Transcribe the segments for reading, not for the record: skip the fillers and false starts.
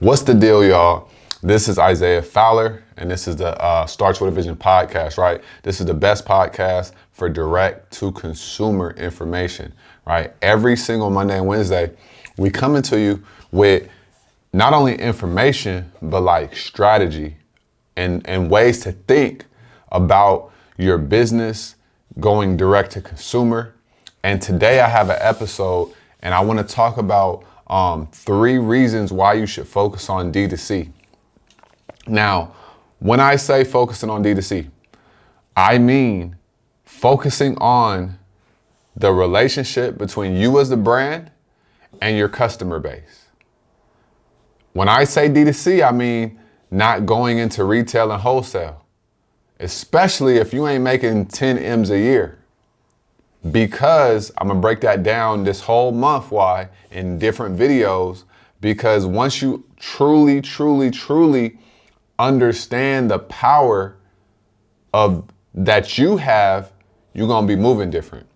What's the deal, y'all? This is Isaiah Fowler, and this is the Starts With a Vision podcast, right? This is the best podcast for direct-to-consumer information, right? Every single Monday and Wednesday, we come into you with not only information, but like strategy and ways to think about your business going direct to consumer. And today I have an episode, and I want to talk about 3 reasons why you should focus on DTC. Now, when I say focusing on DTC, I mean focusing on the relationship between you as the brand and your customer base. When I say DTC, I mean not going into retail and wholesale, especially if you ain't making 10 M's a year. Because I'm gonna break that down this whole month, why, in different videos, because once you truly understand the power of that you have, you're gonna be moving different.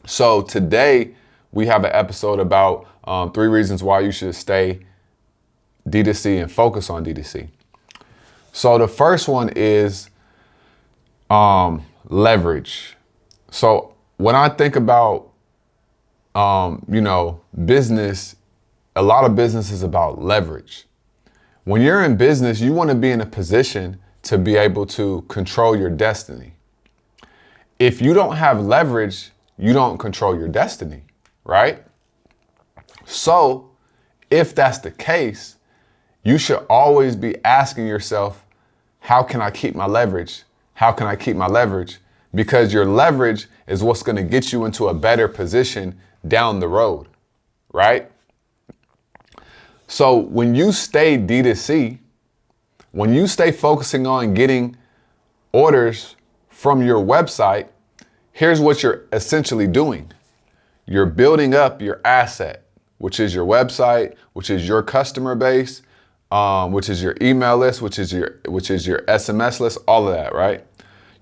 So today we have an episode about 3 reasons why you should stay DTC and focus on DTC. So the first one is leverage. So when I think about, business, a lot of business is about leverage. When you're in business, you want to be in a position to be able to control your destiny. If you don't have leverage, you don't control your destiny, right? So if that's the case, you should always be asking yourself, how can I keep my leverage? How can I keep my leverage? Because your leverage is what's going to get you into a better position down the road, right? So when you stay DTC, when you stay focusing on getting orders from your website, here's what you're essentially doing. You're building up your asset, which is your website, which is your customer base, which is your email list, which is your SMS list, all of that, right?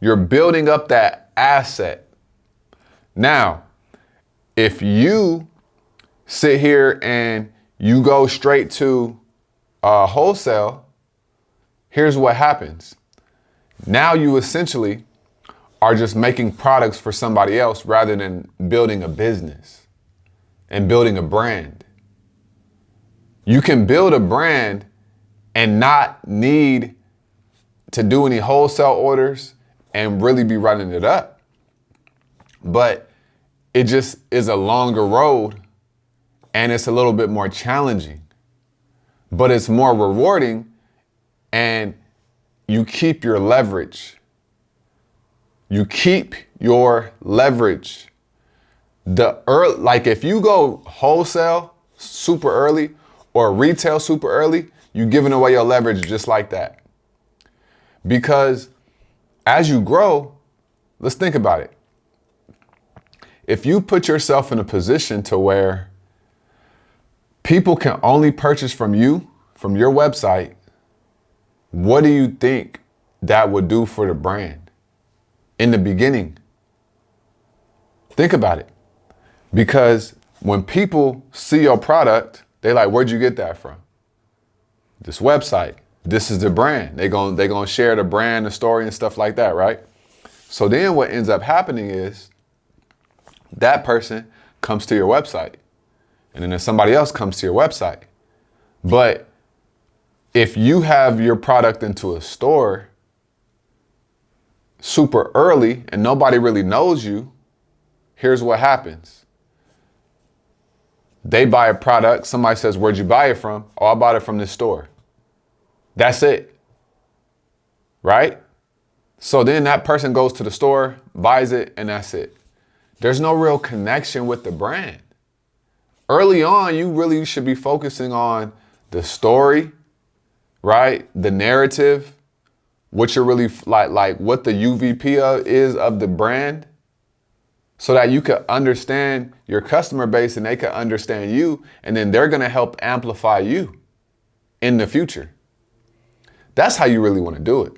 You're building up that asset. Now, if you sit here and you go straight to wholesale, here's what happens. Now you essentially are just making products for somebody else rather than building a business and building a brand. You can build a brand and not need to do any wholesale orders and really be running it up. But it just is a longer road and it's a little bit more challenging, but it's more rewarding and you keep your leverage. You keep your leverage. Like if you go wholesale super early or retail super early, you're giving away your leverage just like that. Because as you grow, let's think about it. If you put yourself in a position to where people can only purchase from you, from your website, what do you think that would do for the brand in the beginning? Think about it. Because when people see your product, they like, where'd you get that from? This website. This is the brand. They're gonna share the brand, the story, and stuff like that, right? So then what ends up happening is that person comes to your website, and then somebody else comes to your website. But if you have your product into a store super early and nobody really knows you, here's what happens. They buy a product, somebody says, where'd you buy it from? Oh, I bought it from this store. That's it, right? So then that person goes to the store, buys it, and that's it. There's no real connection with the brand. Early on, you really should be focusing on the story, right? The narrative, what you're really like what the UVP is of the brand, so that you can understand your customer base and they can understand you, and then they're gonna help amplify you in the future. That's how you really want to do it,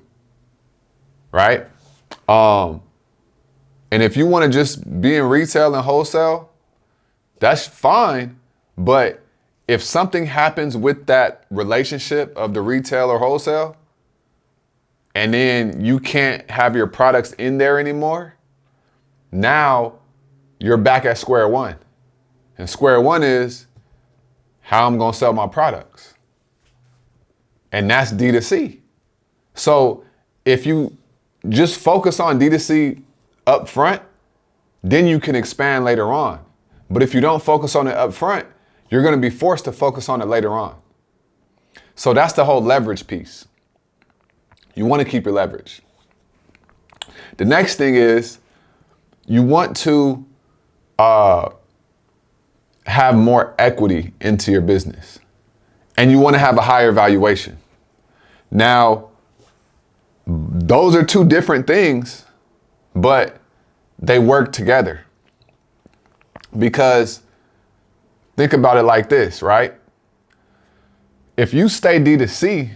right? And if you want to just be in retail and wholesale, that's fine. But if something happens with that relationship of the retail or wholesale, and then you can't have your products in there anymore, now you're back at square one. And square one is how I'm gonna sell my products. And that's D2C. So if you just focus on D2C up front, then you can expand later on. But if you don't focus on it up front, you're gonna be forced to focus on it later on. So that's the whole leverage piece. You wanna keep your leverage. The next thing is you want to have more equity into your business, and you wanna have a higher valuation. Now, those are two different things, but they work together. Because think about it like this, right? If you stay D2C,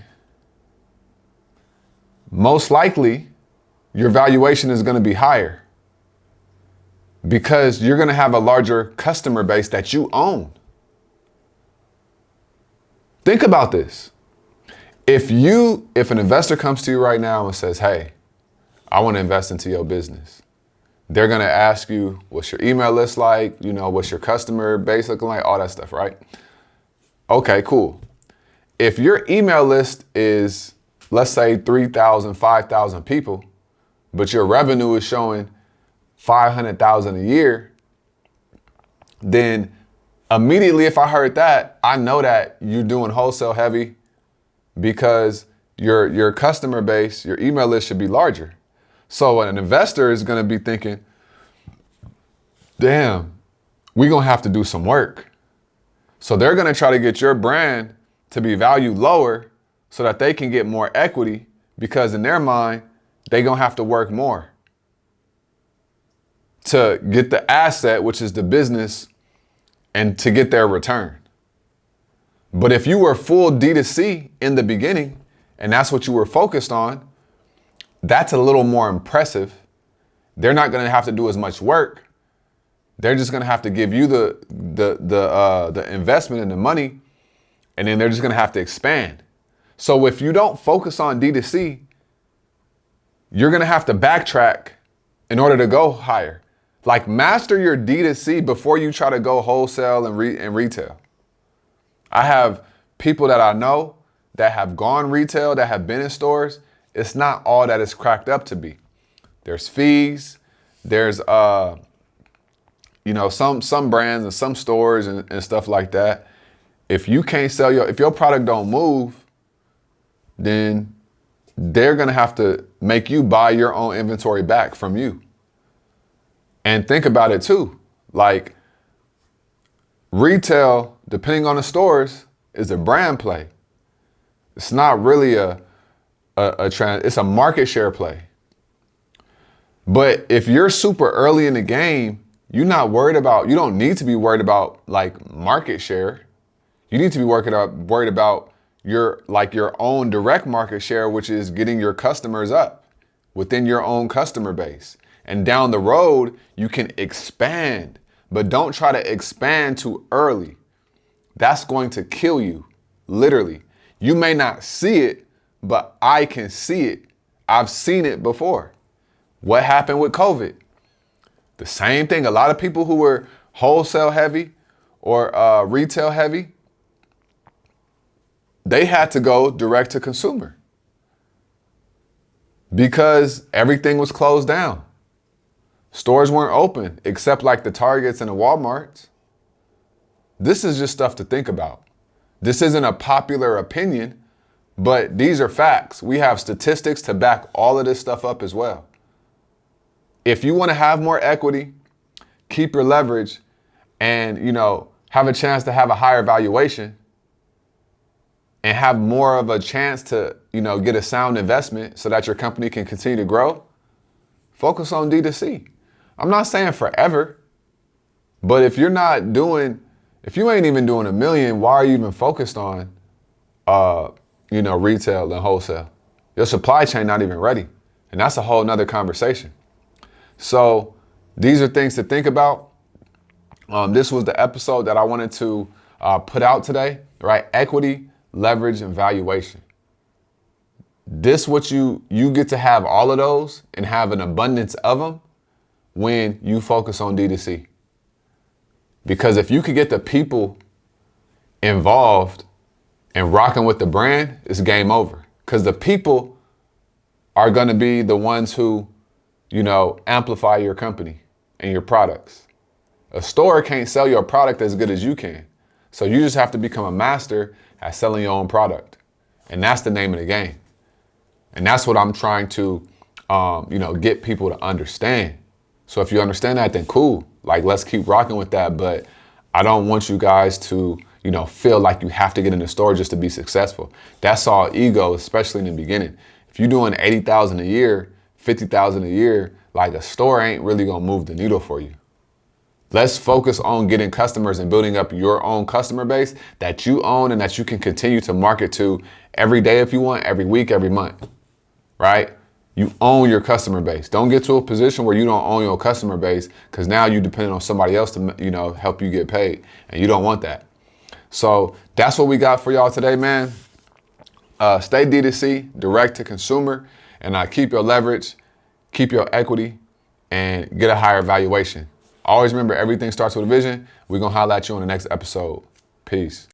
most likely your valuation is going to be higher because you're going to have a larger customer base that you own. Think about this. If an investor comes to you right now and says, hey, I want to invest into your business, they're going to ask you, what's your email list like? What's your customer base looking like? All that stuff, right? Okay, cool. If your email list is, let's say 3,000, 5,000 people, but your revenue is showing 500,000 a year, then immediately if I heard that, I know that you're doing wholesale heavy because your customer base, your email list should be larger. So an investor is going to be thinking, damn, we're going to have to do some work. So they're going to try to get your brand to be valued lower so that they can get more equity, because in their mind, they're going to have to work more to get the asset, which is the business, and to get their return. But if you were full D2C in the beginning, and that's what you were focused on, that's a little more impressive. They're not going to have to do as much work. They're just going to have to give you the investment and the money, and then they're just going to have to expand. So if you don't focus on D2C, you're going to have to backtrack in order to go higher. Like, master your D2C before you try to go wholesale and retail. I have people that I know that have gone retail, that have been in stores. It's not all that it's cracked up to be. There's fees. There's some brands and some stores and stuff like that. If you can't sell if your product don't move, then they're gonna have to make you buy your own inventory back from you. And think about it too. Like, retail, depending on the stores, is a brand play. It's not really it's a market share play. But if you're super early in the game, you don't need to be worried about like market share. You need to be worried about your own direct market share, which is getting your customers up within your own customer base. And down the road, you can expand, but don't try to expand too early. That's going to kill you, literally. You may not see it, but I can see it. I've seen it before. What happened with COVID? The same thing. A lot of people who were wholesale heavy or retail heavy, they had to go direct to consumer because everything was closed down. Stores weren't open except like the Targets and the Walmarts. This is just stuff to think about. This isn't a popular opinion, but these are facts. We have statistics to back all of this stuff up as well. If you want to have more equity, keep your leverage, and have a chance to have a higher valuation and have more of a chance to get a sound investment so that your company can continue to grow, focus on D2C. I'm not saying forever, but if you ain't even doing $1 million, why are you even focused on retail and wholesale? Your supply chain not even ready. And that's a whole nother conversation. So these are things to think about. This was the episode that I wanted to put out today, right? Equity, leverage, and valuation. This what you get to have all of those and have an abundance of them when you focus on D2C. Because if you could get the people involved and rocking with the brand, it's game over. Because the people are going to be the ones who, amplify your company and your products. A store can't sell your product as good as you can. So you just have to become a master at selling your own product. And that's the name of the game. And that's what I'm trying to, get people to understand. So if you understand that, then cool. Like, let's keep rocking with that. But I don't want you guys to, feel like you have to get in the store just to be successful. That's all ego, especially in the beginning. If you're doing 80,000 a year, 50,000 a year, like a store ain't really gonna move the needle for you. Let's focus on getting customers and building up your own customer base that you own and that you can continue to market to every day if you want, every week, every month, right? You own your customer base. Don't get to a position where you don't own your customer base, because now you depend on somebody else to, help you get paid, and you don't want that. So that's what we got for y'all today, man. Stay D2C, direct to consumer, and keep your leverage, keep your equity, and get a higher valuation. Always remember, everything starts with a vision. We're going to holler at you on the next episode. Peace.